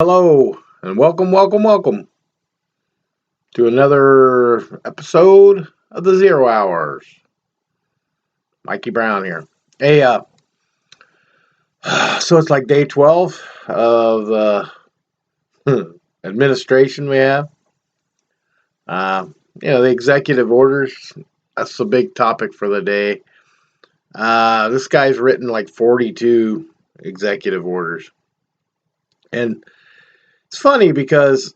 Hello, and welcome to another episode of the Zero Hours. Mikey Brown here. Hey, so it's like day 12 of administration we have. The executive orders, that's the big topic for the day. This guy's written like 42 executive orders. And it's funny because,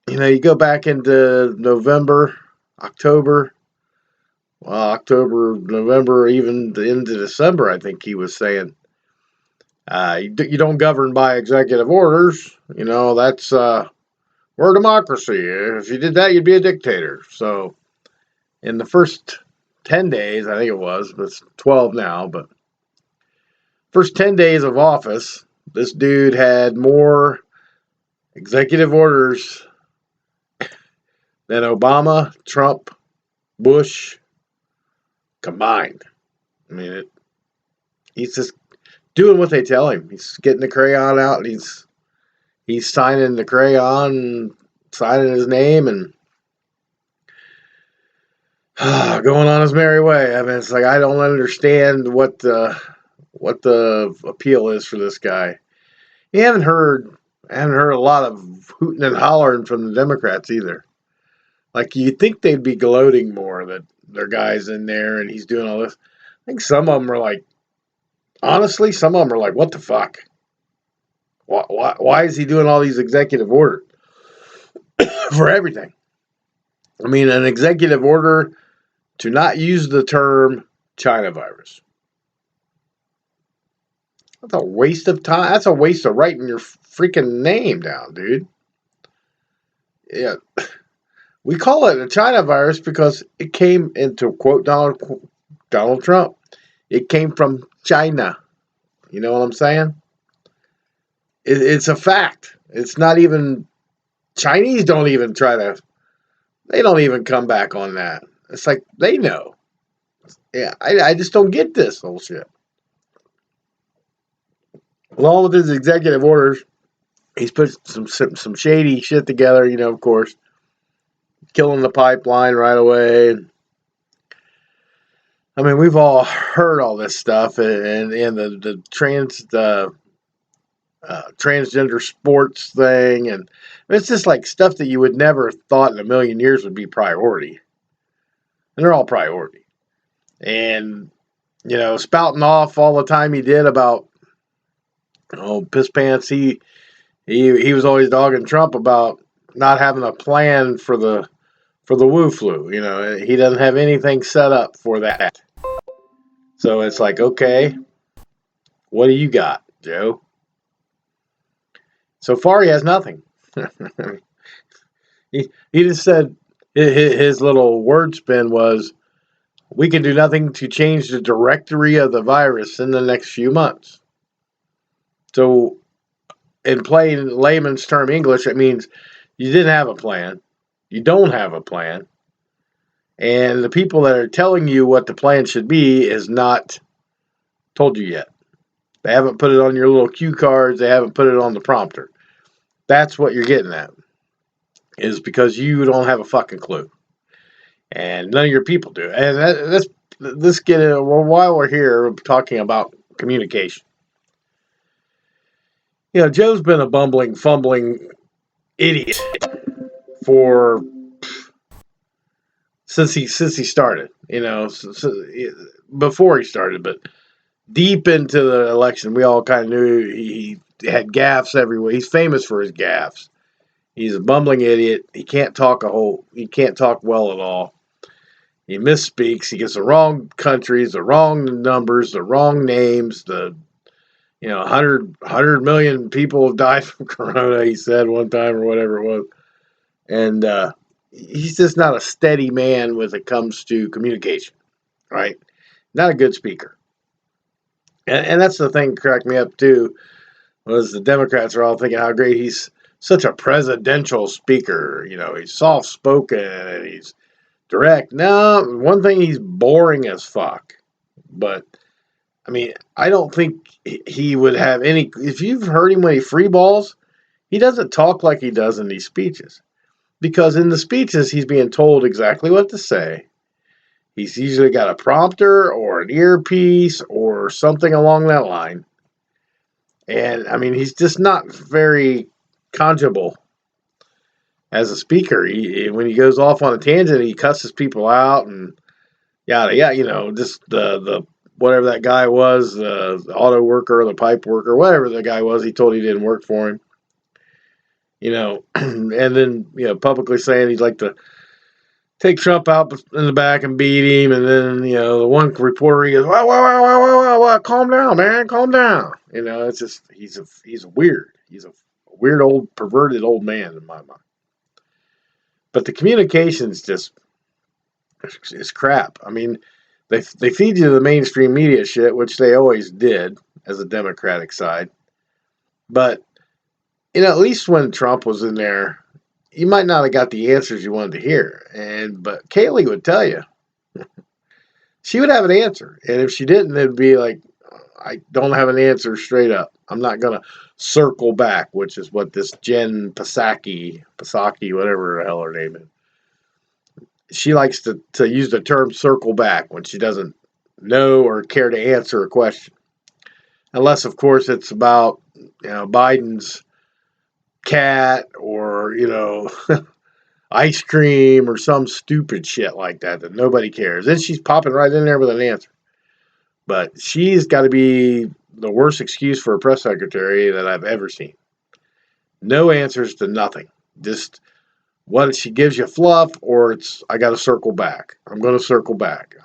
you go back into November, October, November, even into December, I think he was saying. You don't govern by executive orders. We're a democracy. If you did that, you'd be a dictator. So in the first 10 days, I think it was, but it's 12 now, but first 10 days of office, this dude had more executive orders than Obama, Trump, Bush combined. He's just doing what they tell him. He's getting the crayon out, and he's signing the crayon, signing his name, and going on his merry way. It's like I don't understand what the appeal is for this guy. I haven't heard a lot of hooting and hollering from the Democrats either. Like, you'd think they'd be gloating more that their guy's in there and he's doing all this. I think some of them are like, honestly, what the fuck? Why is he doing all these executive orders for everything? An executive order to not use the term China virus. That's a waste of time. That's a waste of writing your freaking name down, dude. Yeah. We call it a China virus because it came, into quote Donald Trump, it came from China. You know what I'm saying? It's a fact. It's not even, Chinese don't even they don't even come back on that. It's like, they know. Yeah, I just don't get this whole shit. Along with his executive orders, he's put some shady shit together, of course. Killing the pipeline right away. We've all heard all this stuff, and the transgender sports thing, and it's just like stuff that you would never thought in a million years would be priority, and they're all priority. And spouting off all the time he did about piss pants. He was always dogging Trump about not having a plan for the Wu flu. He doesn't have anything set up for that. So it's like, okay, what do you got, Joe? So far, he has nothing. he just said his little word spin was, we can do nothing to change the directory of the virus in the next few months. So in plain layman's term English, it means you didn't have a plan. You don't have a plan. And the people that are telling you what the plan should be is not told you yet. They haven't put it on your little cue cards. They haven't put it on the prompter. That's what you're getting at, is because you don't have a fucking clue. And none of your people do. And let's get it. Well, while we're here talking about communication. Joe's been a bumbling, fumbling idiot since he started, before he started, but deep into the election, we all kind of knew he had gaffes everywhere. He's famous for his gaffes. He's a bumbling idiot. He can't talk well at all. He misspeaks. He gets the wrong countries, the wrong numbers, the wrong names. 100 million people have died from corona, he said one time, or whatever it was. And he's just not a steady man when it comes to communication, right? Not a good speaker. And that's the thing that cracked me up, too, was the Democrats are all thinking how great he's such a presidential speaker. He's soft-spoken and he's direct. No, one thing, he's boring as fuck. But, I don't think he would have any... If you've heard him when he free balls, he doesn't talk like he does in these speeches. Because in the speeches, he's being told exactly what to say. He's usually got a prompter or an earpiece or something along that line. And I mean, he's just not very conjugal as a speaker. When he goes off on a tangent, he cusses people out and yada yada. Just the whatever that guy was, the auto worker, the pipe worker, whatever the guy was, he told he didn't work for him. And then publicly saying he'd like to take Trump out in the back and beat him, and then the one reporter, he goes, "Wow, calm down, man, calm down." It's just he's weird. He's a weird old perverted old man in my mind. But the communications just is crap. I mean, they feed you the mainstream media shit, which they always did as a Democratic side. But at least when Trump was in there, you might not have got the answers you wanted to hear. But Kaylee would tell you. She would have an answer. And if she didn't, it'd be like, I don't have an answer straight up. I'm not going to circle back, which is what this Jen Psaki, whatever the hell her name is. She likes to use the term circle back when she doesn't know or care to answer a question. Unless, of course, it's about Biden's cat or ice cream or some stupid shit like that nobody cares. Then she's popping right in there with an answer. But she's got to be the worst excuse for a press secretary that I've ever seen. No answers to nothing. Just what she gives you fluff, or it's I got to circle back. I'm going to circle back.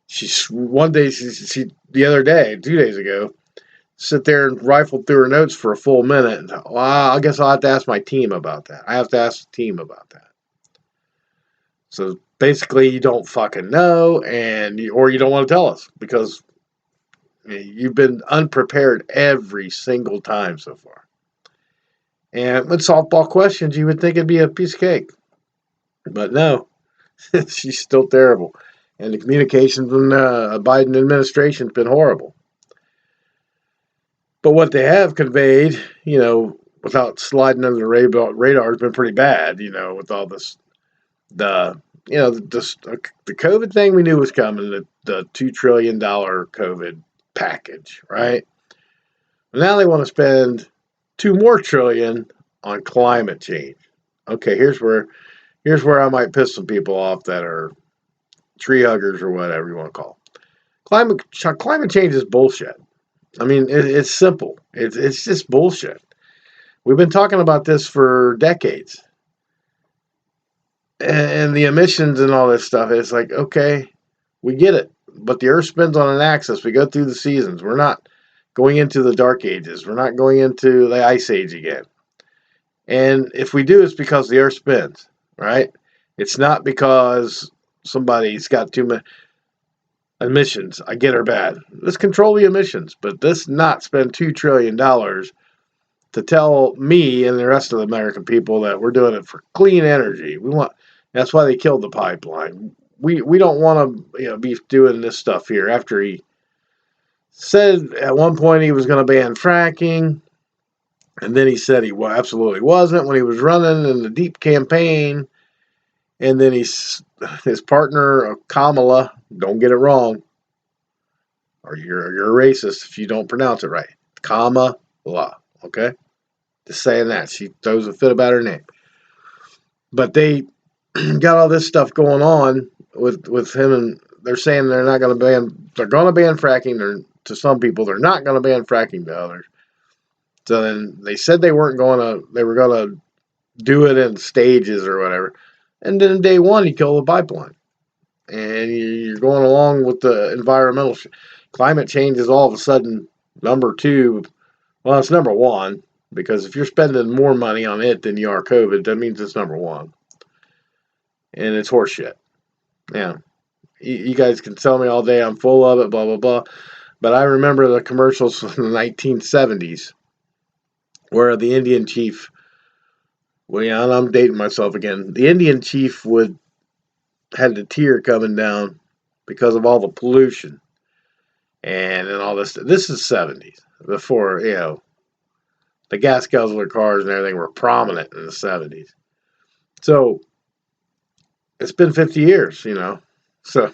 She's one day she the other day 2 days ago sit there and rifled through her notes for a full minute. And thought, well, I guess I'll have to ask my team about that. I have to ask the team about that. So basically, you don't fucking know, or you don't want to tell us because you've been unprepared every single time so far. And with softball questions, you would think it'd be a piece of cake. But no, she's still terrible. And the communication from the Biden administration has been horrible. But what they have conveyed, without sliding under the radar, has been pretty bad, with all this, the COVID thing we knew was coming, the $2 trillion COVID package, right? Now they want to spend $2 more trillion on climate change. Okay, here's where I might piss some people off that are tree huggers or whatever you want to call it. Climate change is bullshit. I mean, it's simple. It's just bullshit. We've been talking about this for decades. And the emissions and all this stuff, it's like, okay, we get it. But the Earth spins on an axis. We go through the seasons. We're not going into the dark ages. We're not going into the ice age again. And if we do, it's because the Earth spins, right? It's not because somebody's got too many emissions. I get her bad. Let's control the emissions, but let's not spend $2 trillion to tell me and the rest of the American people that we're doing it for clean energy. That's why they killed the pipeline. We don't want to be doing this stuff here. After he said at one point he was going to ban fracking, and then he said he absolutely wasn't when he was running in the deep campaign. And then his partner, Kamala, don't get it wrong, or you're a racist if you don't pronounce it right. Kamala, okay? Just saying that. She throws a fit about her name. But they got all this stuff going on with him, and they're saying they're going to ban fracking. To some people, they're not going to ban fracking to others. So then they said they were going to do it in stages or whatever. And then day one, you kill the pipeline. And you're going along with the environmental climate change is all of a sudden number two. Well, it's number one, because if you're spending more money on it than you are COVID, that means it's number one. And it's horseshit. Yeah. You guys can tell me all day I'm full of it, blah, blah, blah. But I remember the commercials from the 1970s where the Indian chief, well, yeah, and I'm dating myself again. The Indian chief had the tear coming down because of all the pollution and all this. This is 70s, before, The gas guzzler cars and everything were prominent in the 70s. So it's been 50 years, So,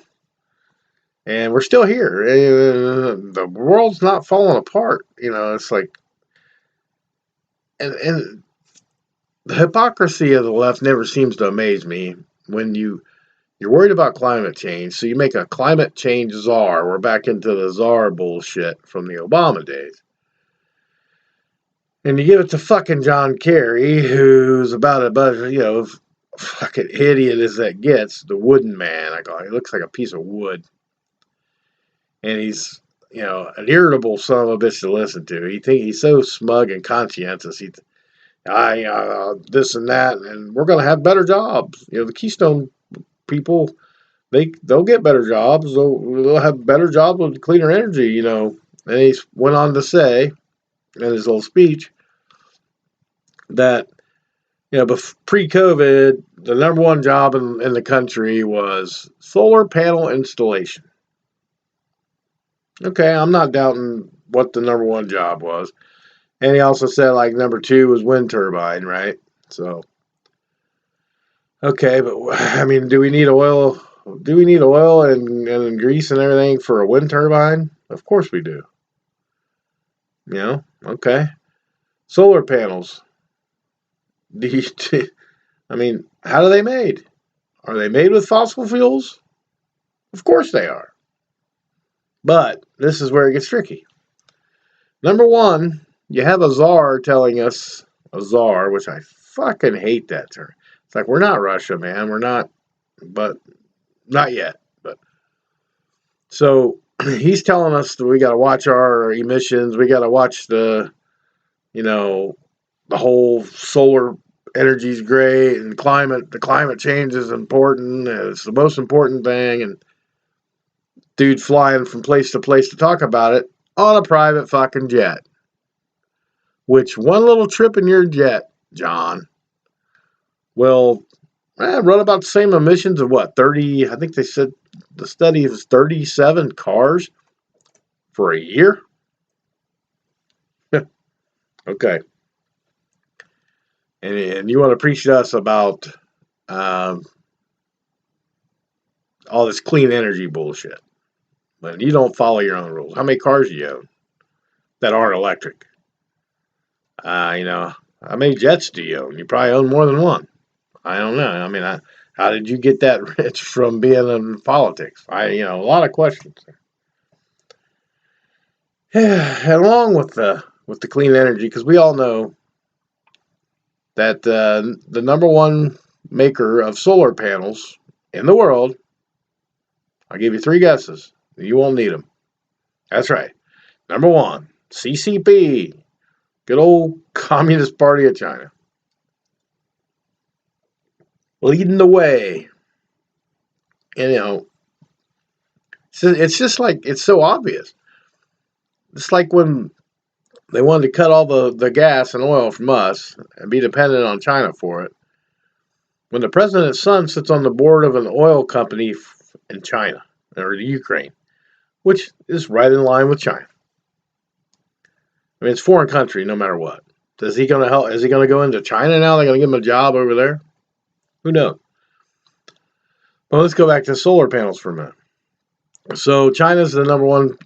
and we're still here. The world's not falling apart. It's like, and the hypocrisy of the left never seems to amaze me when you're worried about climate change, so you make a climate change czar. We're back into the czar bullshit from the Obama days. And you give it to fucking John Kerry, who's about fucking idiot as that gets, the wooden man. I call it. He looks like a piece of wood. And he's, an irritable son of a bitch to listen to. He's so smug and conscientious. This and that, and we're going to have better jobs. The Keystone people, they'll get better jobs. They'll have better jobs with cleaner energy, And he went on to say in his little speech that, pre-COVID, the number one job in the country was solar panel installation. Okay, I'm not doubting what the number one job was. And he also said, like, number two was wind turbine, right? So, okay, but, I mean, do we need oil? Do we need oil and grease and everything for a wind turbine? Of course we do. Okay. Solar panels. I mean, how are they made? Are they made with fossil fuels? Of course they are. But this is where it gets tricky. Number one, you have a czar telling us, which I fucking hate that term. It's like, we're not Russia, man. We're not, but not yet. But so he's telling us that we got to watch our emissions. We got to watch the whole solar energy is great and the climate change is important. It's the most important thing. And dude flying from place to place to talk about it on a private fucking jet. Which one little trip in your jet, John, will run about the same emissions of what, 30, I think they said the study is 37 cars for a year? Okay. And you want to preach to us about all this clean energy bullshit. But you don't follow your own rules. How many cars do you own that aren't electric? How many jets do you own? You probably own more than one. I don't know. I mean, how did you get that rich from being in politics? A lot of questions. Along with the clean energy, because we all know that the number one maker of solar panels in the world, I'll give you three guesses. You won't need them. That's right. Number one, CCP, good old Communist Party of China. Leading the way. And, it's just like, it's so obvious. It's like when they wanted to cut all the gas and oil from us and be dependent on China for it. When the president's son sits on the board of an oil company in China or the Ukraine, which is right in line with China. I mean, it's a foreign country no matter what. Is he going to help? Is he going to go into China now? They're going to give him a job over there? Who knows? Well, let's go back to solar panels for a minute. So China's the number one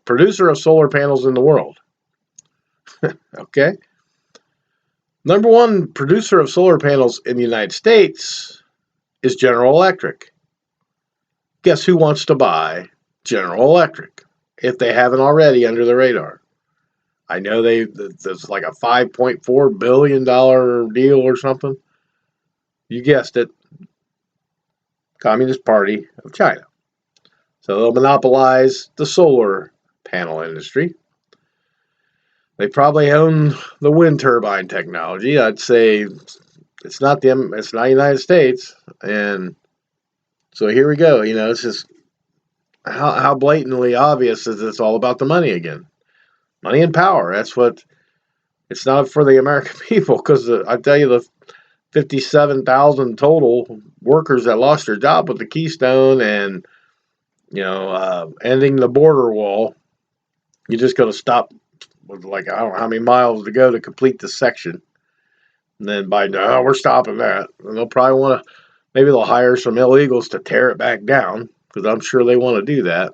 producer of solar panels in the world. Okay. Number one producer of solar panels in the United States is General Electric. Guess who wants to buy General Electric if they haven't already under the radar? I know there's like a $5.4 billion deal or something. You guessed it. Communist Party of China. So they'll monopolize the solar panel industry. They probably own the wind turbine technology. I'd say it's not United States. And so here we go. It's just how blatantly obvious is it's all about the money again. Money and power. That's what, it's not for the American people, because I tell you, the 57,000 total workers that lost their job with the Keystone and, ending the border wall, you're just going to stop with like, I don't know how many miles to go to complete the section. And then Biden, oh, we're stopping that. And they'll probably want to, maybe they'll hire some illegals to tear it back down because I'm sure they want to do that.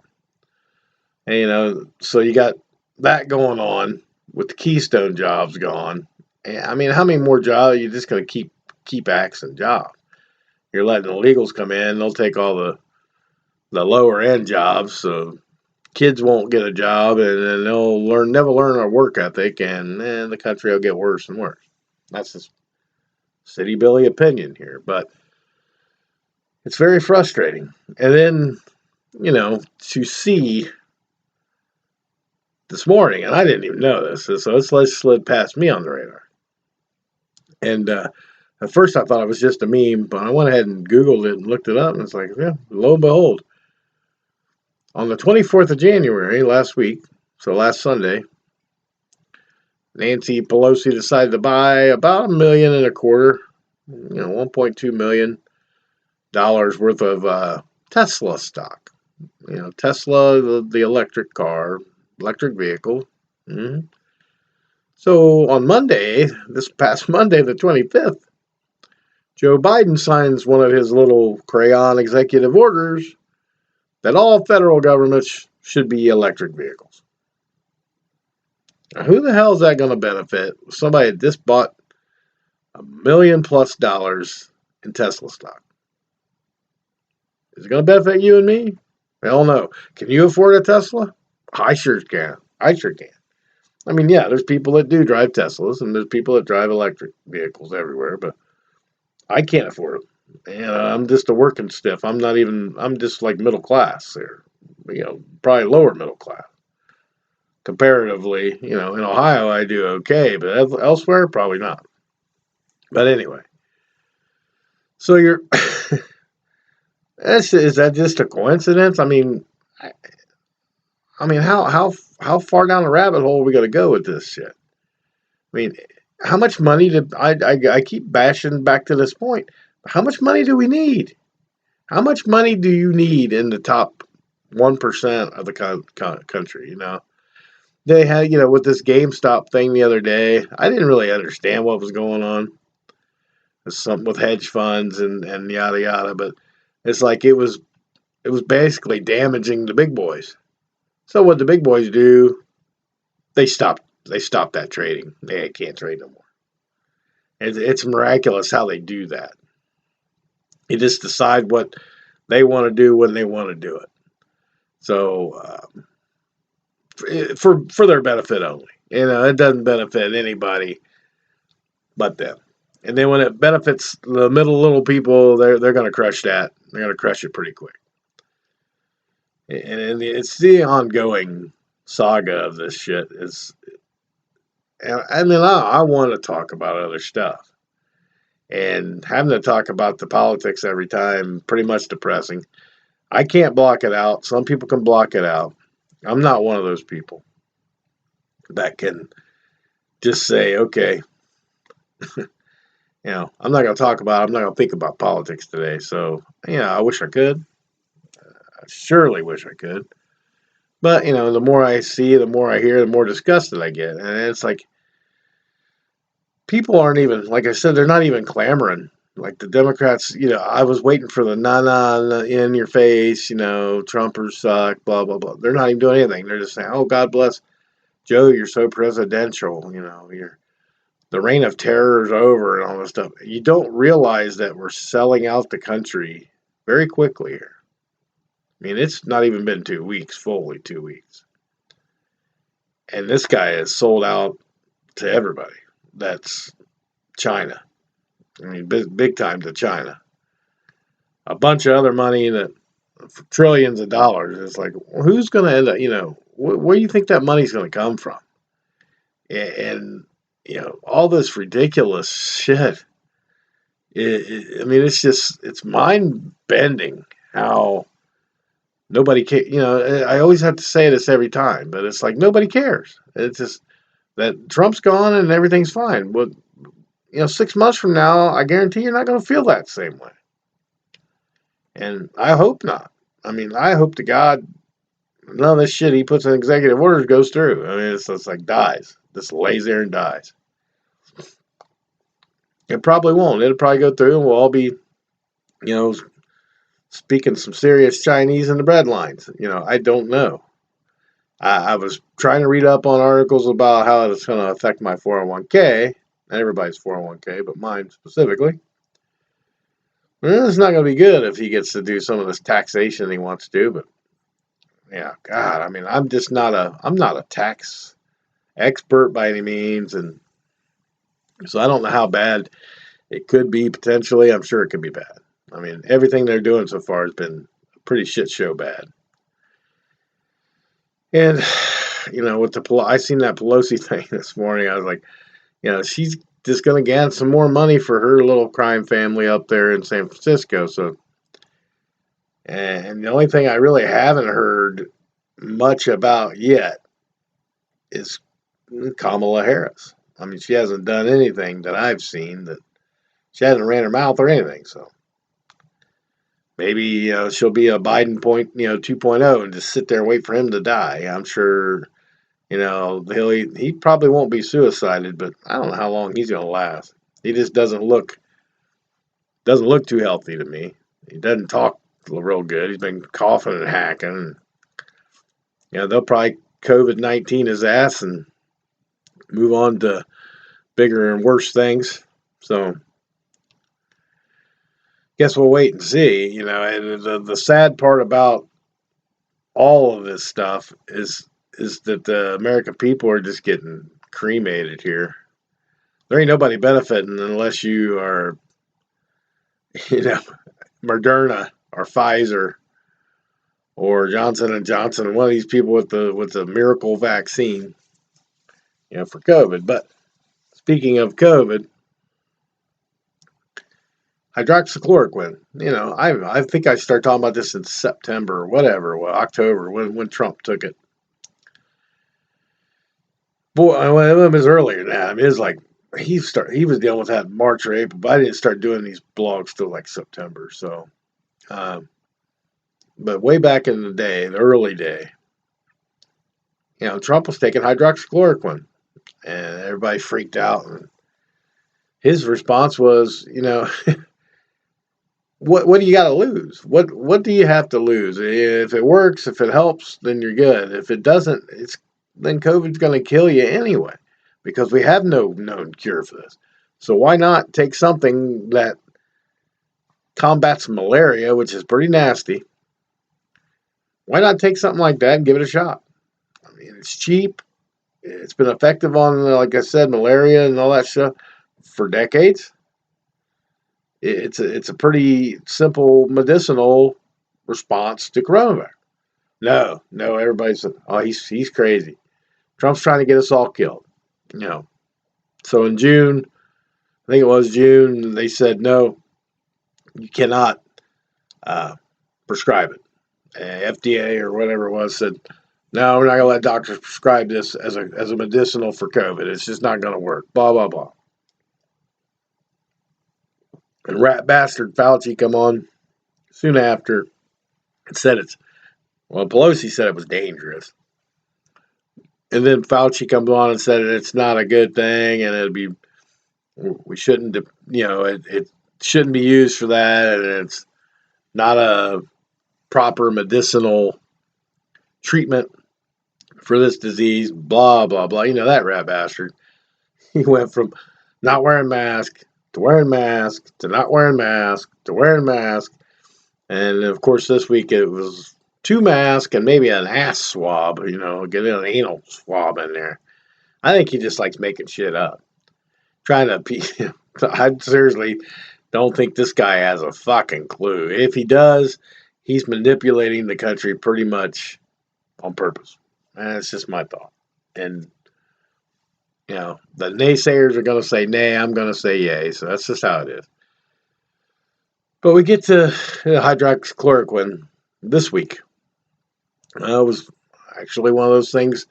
And, so you got that going on with the Keystone jobs gone. And, I mean, how many more jobs are you just going to keep axing jobs? You're letting illegals come in, they'll take all the lower end jobs, so kids won't get a job, and then they'll never learn our work ethic, and the country will get worse and worse. That's just city Billy opinion here, but it's very frustrating. And then, to see this morning, and I didn't even know this, so it's slid past me on the radar. And at first I thought it was just a meme, but I went ahead and Googled it and looked it up, and it's like, yeah, lo and behold, on the 24th of January, last week, so last Sunday, Nancy Pelosi decided to buy about $1.25 million, $1.2 million worth of Tesla stock. Tesla, the electric car, electric vehicle. Mm-hmm. So on Monday, this past Monday, the 25th, Joe Biden signs one of his little crayon executive orders that all federal governments should be electric vehicles. Now, who the hell is that going to benefit? Somebody that just bought $1 million+ in Tesla stock. Is it going to benefit you and me? Hell no. Can you afford a Tesla? I sure can. I mean, yeah, there's people that do drive Teslas, and there's people that drive electric vehicles everywhere, but I can't afford them. And I'm just a working stiff. I'm just like middle class there. Probably lower middle class. Comparatively, in Ohio I do okay, but elsewhere, probably not. But anyway. So is that just a coincidence? I mean, how far down the rabbit hole are we going to go with this shit? I mean, how much money did I keep bashing back to this point? How much money do we need? How much money do you need in the top 1% of the country? They had, with this GameStop thing the other day. I didn't really understand what was going on. It's something with hedge funds and yada yada, but it's like it was basically damaging the big boys. So what the big boys do, they stop that trading. They can't trade no more. It's miraculous how they do that. They just decide what they want to do when they want to do it. So for their benefit only. It doesn't benefit anybody but them. And then when it benefits the little people, they're going to crush that. They're going to crush it pretty quick. And it's the ongoing saga of this shit. And then I want to talk about other stuff. And having to talk about the politics every time, pretty much depressing. I can't block it out. Some people can block it out. I'm not one of those people that can just say, okay, I'm not going to talk about it. I'm not going to think about politics today. So, I wish I could. I surely wish I could. But, the more I see, the more I hear, the more disgusted I get. And it's like, people aren't even, like I said, they're not even clamoring. Like the Democrats, I was waiting for the nah in your face, Trumpers suck, blah, blah, blah. They're not even doing anything. They're just saying, oh, God bless Joe, you're so presidential, the reign of terror is over and all this stuff. You don't realize that we're selling out the country very quickly here. I mean, it's not even been 2 weeks, fully 2 weeks. And this guy is sold out to everybody. That's China. I mean, big time to China. A bunch of other money for trillions of dollars. It's like, who's going to end up, where do you think that money's going to come from? And all this ridiculous shit. It's mind-bending how nobody cares. I always have to say this every time, but it's like nobody cares. It's just that Trump's gone and everything's fine. But 6 months from now, I guarantee you're not going to feel that same way. And I hope not. I mean, I hope to God, none of this shit he puts in executive orders goes through. I mean, it's like dies. Just lays there and dies. It probably won't. It'll probably go through, and we'll all be, you know, speaking some serious Chinese in the bread lines. I don't know. I was trying to read up on articles about how it's going to affect my 401k. Not everybody's 401k, but mine specifically. It's not going to be good if he gets to do some of this taxation he wants to do. But yeah, God, I mean, I'm not a tax expert by any means, and so I don't know how bad it could be potentially. I'm sure it could be bad. I mean, everything they're doing so far has been a pretty shit show bad. And with I seen that Pelosi thing this morning. I was like, she's just gonna get some more money for her little crime family up there in San Francisco. So, and the only thing I really haven't heard much about yet is Kamala Harris. I mean, she hasn't done anything that I've seen. That she hasn't ran her mouth or anything. So maybe she'll be a Biden 2.0 and just sit there and wait for him to die. I'm sure he probably won't be suicided, but I don't know how long he's gonna last. He just doesn't look too healthy to me. He doesn't talk real good. He's been coughing and hacking. They'll probably COVID-19 his ass and move on to bigger and worse things. So guess we'll wait and see. And the sad part about all of this stuff is that the American people are just getting cremated here. There ain't nobody benefiting unless you are, Moderna or Pfizer or Johnson and Johnson, one of these people with the miracle vaccine, for COVID. But speaking of COVID, hydroxychloroquine. I think I started talking about this in September or whatever, October when Trump took it. Boy, it was earlier than that. I mean, it was like he was dealing with that in March or April, but I didn't start doing these blogs till like September. So, but way back in the day, the early day, Trump was taking hydroxychloroquine, and everybody freaked out. And his response was, what do you got to lose? What do you have to lose? If it works, if it helps, then you're good. If it doesn't, then COVID's going to kill you anyway, because we have no known cure for this. So why not take something that combats malaria, which is pretty nasty? Why not take something like that and give it a shot? I mean, it's cheap. It's been effective on, like I said, malaria and all that stuff for decades. It's a pretty simple medicinal response to coronavirus. No, everybody's, oh, he's crazy. Trump's trying to get us all killed. So in June, I think it was June, they said, no, you cannot prescribe it. FDA or whatever it was said, no, we're not going to let doctors prescribe this as a medicinal for COVID. It's just not going to work. Blah, blah, blah. And rat bastard Fauci come on soon after and said Pelosi said it was dangerous. And then Fauci comes on and said it's not a good thing, and we shouldn't, it shouldn't be used for that, and it's not a proper medicinal treatment for this disease, blah, blah, blah. That rat bastard. He went from not wearing mask to wearing mask to not wearing mask to wearing mask. And of course, this week it was 2 masks and maybe an ass swab, getting an anal swab in there. I think he just likes making shit up. I seriously don't think this guy has a fucking clue. If he does, he's manipulating the country pretty much on purpose. And it's just my thought. And, the naysayers are going to say nay, I'm going to say yay. So that's just how it is. But we get to hydroxychloroquine this week. It was actually one of those things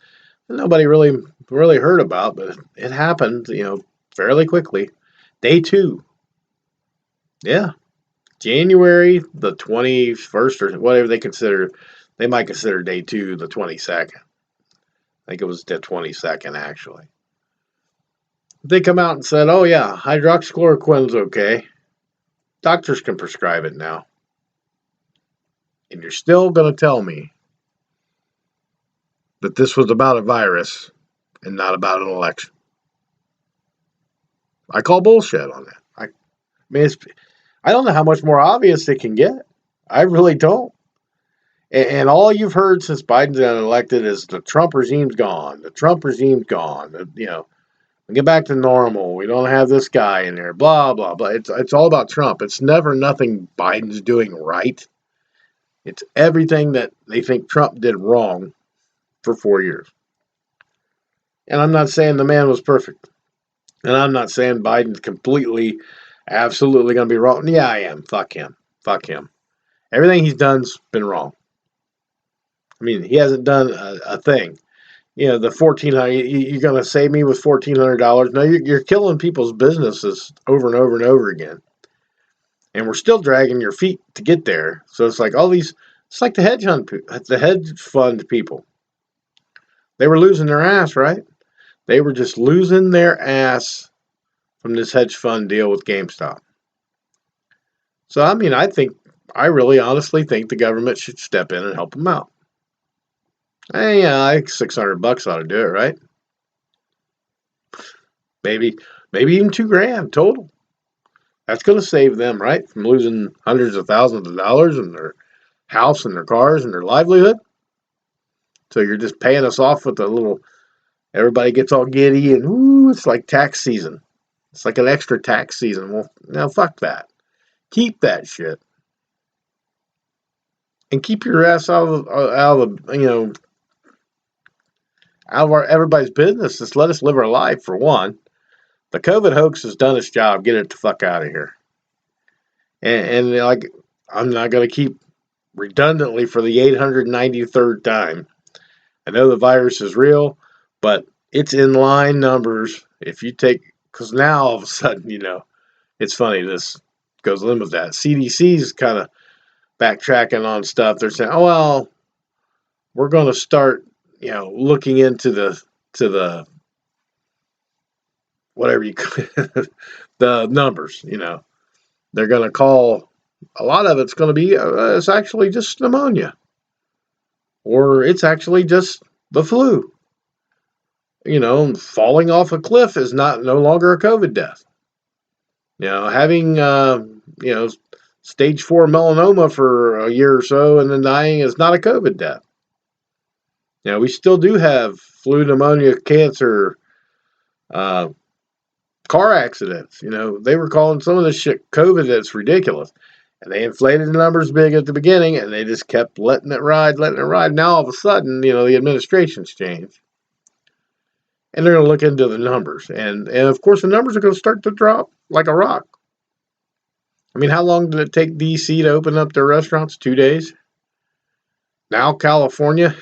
that nobody really heard about, but it happened, fairly quickly. Day 2. Yeah. January the 21st or whatever they consider They might consider day 2 the 22nd. I think it was the 22nd, actually. They come out and said, oh, yeah, hydroxychloroquine's okay. Doctors can prescribe it now. And you're still going to tell me that this was about a virus and not about an election. I call bullshit on that. I mean, I don't know how much more obvious it can get. I really don't. And all you've heard since Biden's been elected is the Trump regime's gone. The Trump regime's gone. You know, we get back to normal. We don't have this guy in there. Blah blah blah. It's all about Trump. It's never nothing Biden's doing right. It's everything that they think Trump did wrong for 4 years. And I'm not saying the man was perfect. And I'm not saying Biden's completely, absolutely going to be wrong. Yeah, I am. Fuck him. Fuck him. Everything he's done's been wrong. I mean, he hasn't done a thing. You know, the $1,400. You're going to save me with $1,400? No, you're killing people's businesses over and over and over again. And we're still dragging your feet to get there. So it's like all these. It's like the hedge fund people. They were losing their ass, right? They were just losing their ass from this hedge fund deal with GameStop. So, I mean, I really honestly think the government should step in and help them out. Hey, yeah, I think $600 ought to do it, right? Maybe even $2,000 total. That's going to save them, right, from losing hundreds of thousands of dollars in their house and their cars and their livelihood. So you're just paying us off with a little. Everybody gets all giddy and ooh, it's like tax season. It's like an extra tax season. Well, now fuck that. Keep that shit. And keep your ass out of everybody's business. Just let us live our life, for one. The COVID hoax has done its job. Get it the fuck out of here. And like, I'm not going to keep redundantly for the 893rd time. I know the virus is real, but it's in line numbers. If you take, because now all of a sudden, it's funny. This goes in with that. CDC's kind of backtracking on stuff. They're saying, oh, well, we're going to start, looking into the whatever you the numbers, they're going to call a lot of it's going to be, it's actually just pneumonia, or it's actually just the flu. Falling off a cliff is no longer a COVID death. Having, stage 4 melanoma for a year or so and then dying is not a COVID death. We still do have flu, pneumonia, cancer, car accidents. They were calling some of this shit COVID. That's ridiculous. And they inflated the numbers big at the beginning, and they just kept letting it ride. Now, all of a sudden, the administration's changed. And they're going to look into the numbers. And of course, the numbers are going to start to drop like a rock. I mean, how long did it take D.C. to open up their restaurants? 2 days? Now, California,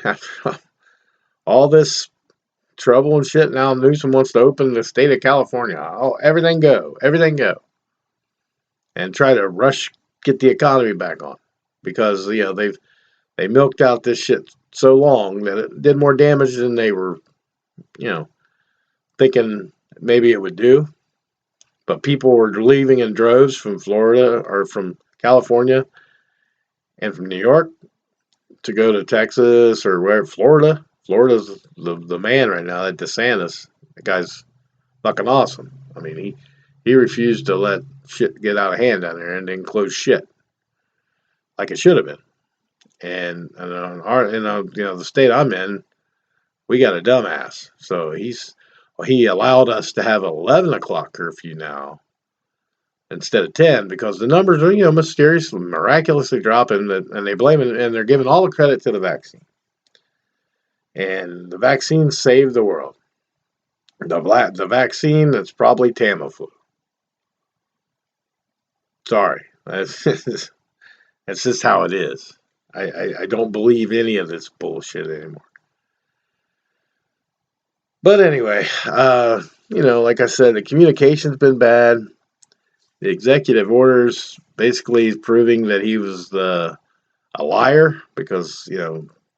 all this trouble and shit, now Newsom wants to open the state of California. Oh, everything go. And try to get the economy back on. Because, they milked out this shit so long that it did more damage than they were, thinking maybe it would do. But people were leaving in droves from Florida or from California and from New York to go to Texas or where. Florida. Florida's the man right now. That DeSantis, that guy's fucking awesome. I mean, he refused to let shit get out of hand down there and then close shit like it should have been. And the state I'm in, we got a dumbass. So he allowed us to have 11 o'clock curfew now instead of 10 because the numbers are, mysteriously, miraculously dropping, and they blame it, and they're giving all the credit to the vaccine. And the vaccine saved the world. The vaccine that's probably Tamiflu. Sorry. That's just how it is. I don't believe any of this bullshit anymore. But anyway, like I said, the communication's been bad. The executive orders basically proving that he was the a liar because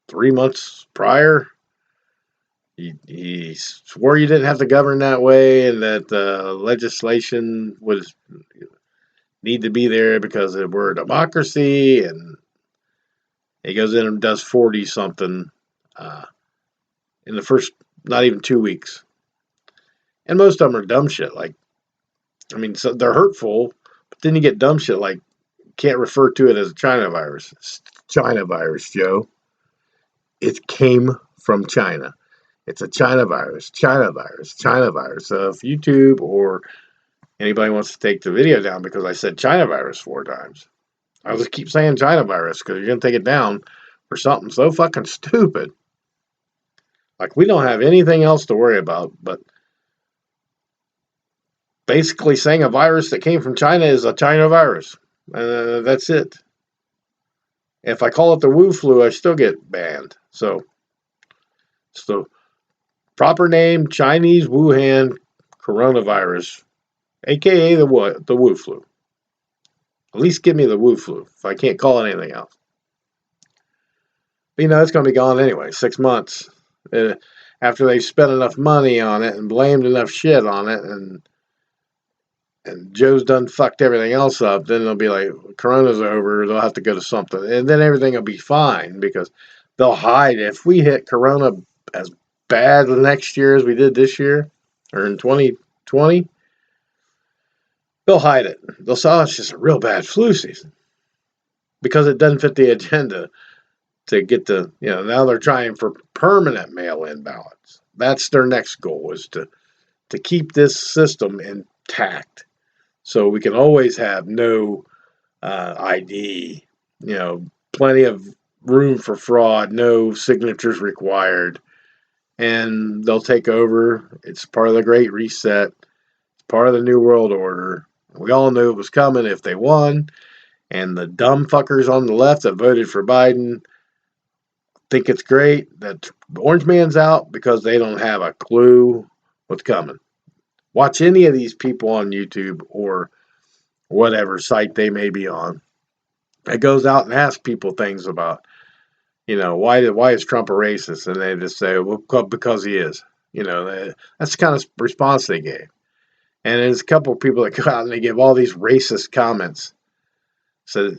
3 months prior he swore you didn't have to govern that way and that the legislation would need to be there because we're a democracy, and he goes in and does 40 something uh, in the first not even 2 weeks, and most of them are dumb shit. Like, I mean, so they're hurtful, but then you get dumb shit like can't refer to it as a China virus. It's China virus, Joe. It came from China. It's a China virus, China virus, China virus. So if YouTube or anybody wants to take the video down because I said China virus 4 times, I'll just keep saying China virus because you're going to take it down for something so fucking stupid. Like, we don't have anything else to worry about, but basically saying a virus that came from China is a China virus. That's it. If I call it the Wu flu, I still get banned. So it's the proper name, Chinese Wuhan coronavirus, aka the what? The Wu flu. At least give me the Wu flu if I can't call it anything else. But it's going to be gone anyway. 6 months after they've spent enough money on it and blamed enough shit on it, and Joe's done fucked everything else up. Then they'll be like, Corona's over. They'll have to go to something, and then everything will be fine because they'll hide. If we hit Corona as bad next year as we did this year or in 2020, they'll hide it. They'll say, oh, it's just a real bad flu season because it doesn't fit the agenda to get the, now they're trying for permanent mail-in ballots. That's their next goal, is to keep this system intact so we can always have no ID, plenty of room for fraud, no signatures required, and they'll take over. It's part of the Great Reset. It's part of the New World Order. We all knew it was coming if they won, and the dumb fuckers on the left that voted for Biden think it's great that the Orange Man's out because they don't have a clue what's coming. Watch any of these people on YouTube or whatever site they may be on. It goes out and asks people things about, why is Trump a racist? And they just say, well, because he is. That's the kind of response they gave. And there's a couple of people that go out and they give all these racist comments. So,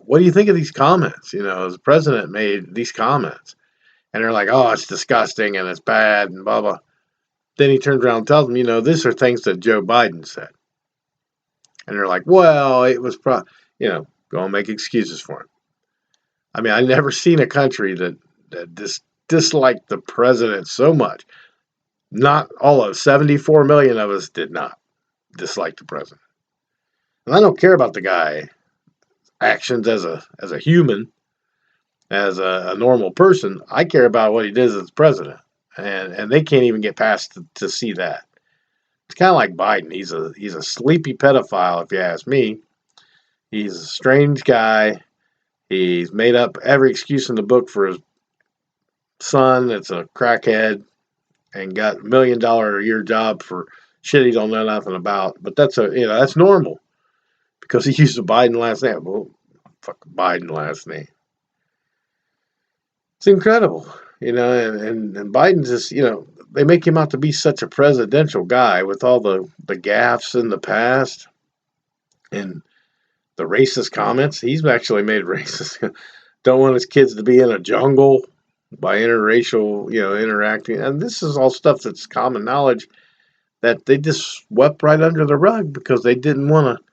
what do you think of these comments? The president made these comments. And they're like, oh, it's disgusting and it's bad and blah, blah. Then he turns around and tells them, these are things that Joe Biden said. And they're like, well, it was go and make excuses for him. I mean, I've never seen a country that disliked the president so much. Not all of 74 million of us did not dislike the president. And I don't care about the guy actions as a human, as a normal person. I care about what he does as president, and they can't even get past to see that. It's kind of like Biden. He's a sleepy pedophile, if you ask me. He's a strange guy. He's made up every excuse in the book for his son that's a crackhead and got $1 million a year job for shit he don't know nothing about. But that's normal because he used a Biden last name. Well, fuck Biden last name. It's incredible, and Biden's just, they make him out to be such a presidential guy with all the gaffes in the past and the racist comments. He's actually made racist. Don't want his kids to be in a jungle by interracial, interacting. And this is all stuff that's common knowledge that they just swept right under the rug because they didn't want to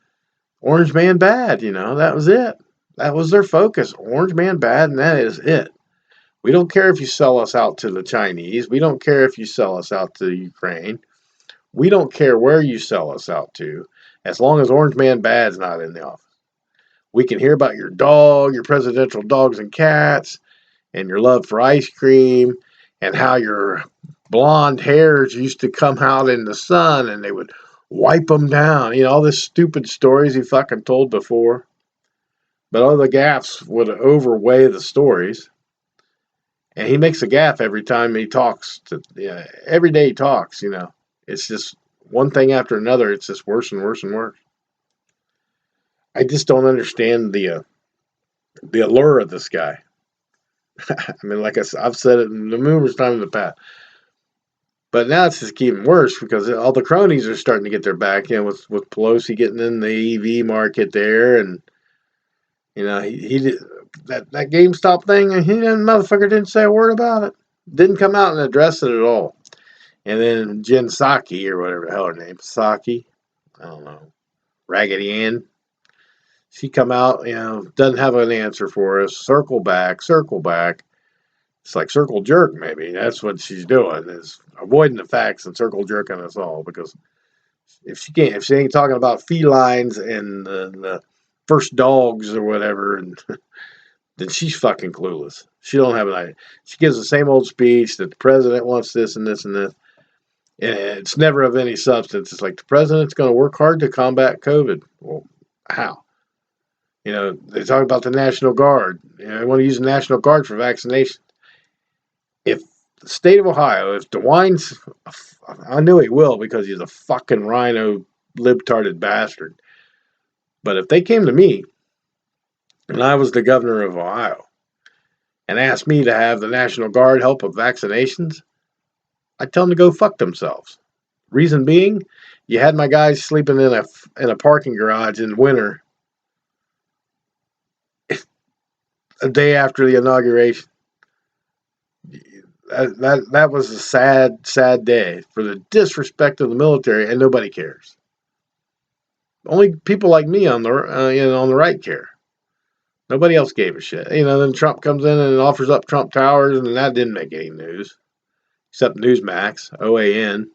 Orange Man bad. That was it. That was their focus. Orange Man bad, and that is it. We don't care if you sell us out to the Chinese. We don't care if you sell us out to Ukraine. We don't care where you sell us out to, as long as Orange Man Bad's not in the office. We can hear about your dog, your presidential dogs and cats, and your love for ice cream, and how your blonde hairs used to come out in the sun and they would wipe them down. All this stupid stories he fucking told before. But all the gaffes would overweigh the stories. And he makes a gaffe every time he talks. Every day he talks, It's just one thing after another. It's just worse and worse and worse. I just don't understand the the allure of this guy. I mean, like I've said it numerous times in the past. But now it's just even worse because all the cronies are starting to get their back in with Pelosi getting in the EV market there, and he did that GameStop thing. And motherfucker didn't say a word about it. Didn't come out and address it at all. And then Jen Psaki or whatever the hell her name, Psaki, I don't know, Raggedy Ann. She come out, doesn't have an answer for us. Circle back, circle back. It's like circle jerk, maybe. That's what she's doing, is avoiding the facts and circle jerking us all. Because if she ain't talking about felines and the first dogs or whatever, and then she's fucking clueless. She don't have an idea. She gives the same old speech that the president wants this and this and this, and it's never of any substance. It's like the president's going to work hard to combat COVID. Well, how? They talk about the National Guard. They want to use the National Guard for vaccination. If the state of Ohio, if DeWine's, I knew he will because he's a fucking rhino libtarded bastard. But if they came to me and I was the governor of Ohio and asked me to have the National Guard help with vaccinations, I'd tell them to go fuck themselves. Reason being, you had my guys sleeping in a parking garage in winter a day after the inauguration. That was a sad day for the disrespect of the military, and nobody cares. Only people like me on the right care. Nobody else gave a shit. Then Trump comes in and offers up Trump Towers, and that didn't make any news, except Newsmax, OAN.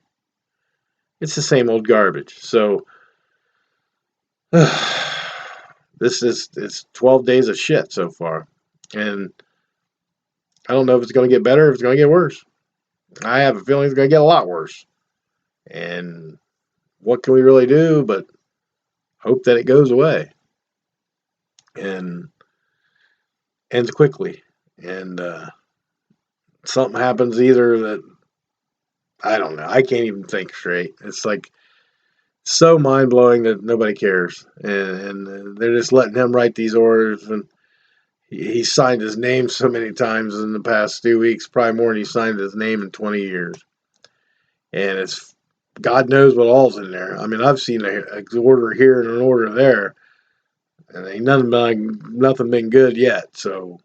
It's the same old garbage. So it's 12 days of shit so far, and I don't know if it's going to get better or if it's going to get worse. I have a feeling it's going to get a lot worse. And what can we really do but hope that it goes away and ends quickly, and something happens either that, I don't know. I can't even think straight. It's like so mind-blowing that nobody cares, and they're just letting him write these orders, and he signed his name so many times in the past 2 weeks, probably more than he signed his name in 20 years. And it's God knows what all's in there. I mean, I've seen an order here and an order there, and ain't nothing been good yet. So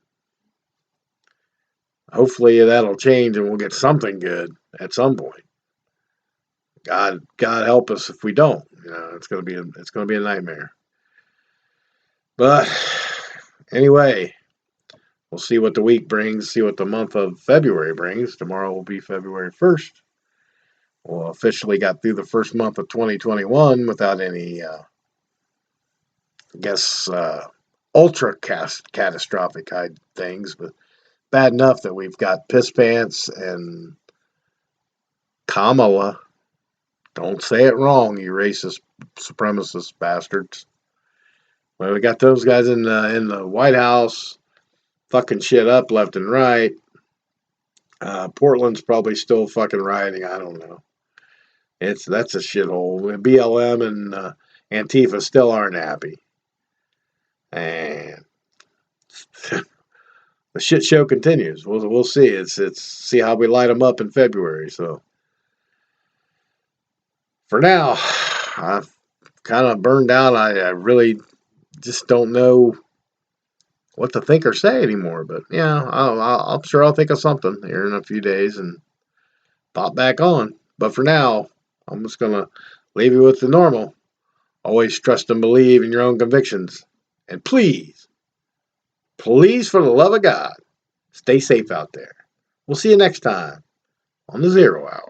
hopefully that'll change and we'll get something good at some point. God help us if we don't. It's gonna be a nightmare. But anyway, we'll see what the week brings. See what the month of February brings. Tomorrow will be February 1st. We'll officially got through the first month of 2021 without any, ultra catastrophic things, but bad enough that we've got piss pants and Kamala. Don't say it wrong, you racist supremacist bastards. Well, we got those guys in the White House fucking shit up left and right. Portland's probably still fucking rioting. I don't know. That's a shithole. BLM and Antifa still aren't happy. And the shit show continues. We'll see. It's see how we light them up in February. So for now, I've kind of burned out. I really just don't know what to think or say anymore. But yeah, I'm sure I'll think of something here in a few days and pop back on. But for now, I'm just gonna leave you with the normal. Always trust and believe in your own convictions. And please, for the love of God, stay safe out there. We'll see you next time on the 0 Hour.